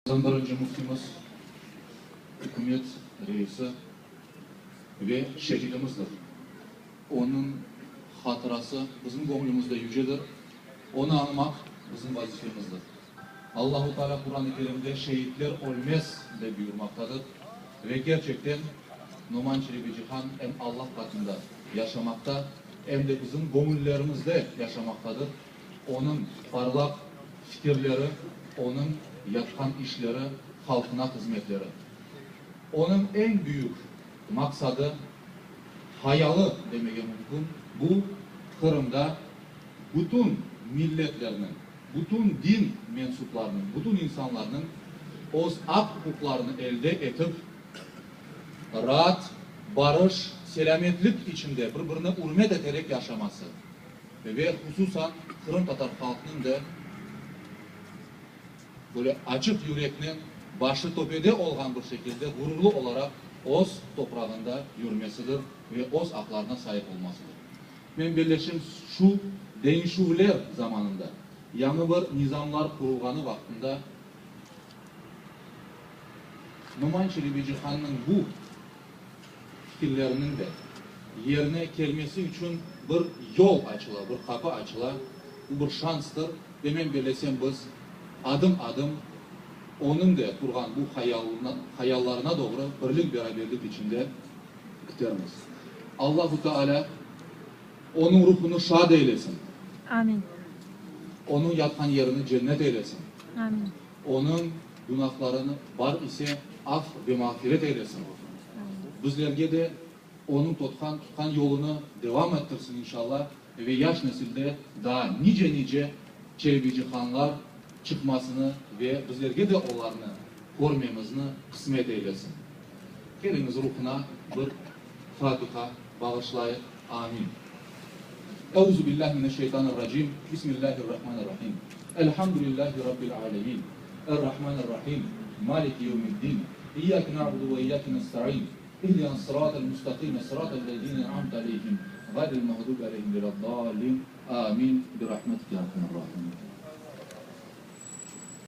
Birinci muftimiz, hükümet reisi ve şehidimizdir. Onun hatırası bizim gönlümüzde yücedir. Onu anmak bizim vazifemizdir. Allah-u Teala Kur'an-ı Kerim'de şehitler ölmez de buyurmaktadır. Ve gerçekten Numan Çelebi Cihan hem Allah katında yaşamakta hem de bizim gönüllerimizde yaşamaktadır. Onun parlak fikirleri, onun yapkan işleri, halkına hizmetleri. Onun en büyük maksadı, hayalı demeye mümkün, bu Kırım'da bütün milletlerinin, bütün din mensuplarının, bütün insanların o hak hukuklarını elde edip rahat, barış, selametlik içinde birbirine hürmet ederek yaşaması ve hususan Kırım Tatar halkının da böyle açık yürekli, başı tepede olan bir şekilde gururlu olarak Oz toprağında yürümesidir ve Oz haklarına sahip olmasıdır. Ben birleşim şu değişiklikler zamanında, yanı bir nizamlar kurulganı vaktinde Numan Çelebi Cihan'ın bu fikirlerinin de yerine gelmesi için bir yol açıla, bir kapı açıla, bu bir şanstır. Ve ben birleşim biz adım adım onun da kurgan bu hayallarına doğru birlik beraberlik içinde gidiyoruz. Allah-u Teala onun ruhunu şad eylesin. Amin. Onun yatan yerini cennet eylesin. Amin. Onun günahlarını var ise af ve mağfiret eylesin. Bizlerge de onun tutkan yolunu devam ettirsin inşallah ve yaş nesilde daha nice Çelebi Cihanlar çıkmasını ve bizlerge de onlarını görmemizni kısmet eylesin. Geliniz ruhuna bir Fatiha bağışlayıp amin. Euzubillahimineşşeytanirracim. Bismillahirrahmanirrahim. Elhamdülillahi Rabbil alemin. Errahmanirrahim. Maliki yevmiddin. İyyâke na'budu ve iyyâke nesta'in. İhdina sıratal müstakime sıratal lezîne en'amte aleyhim. Gayril mağdubi aleyhim veleddâllin. Amin. Bi rahmetike ya erhamer rahimin.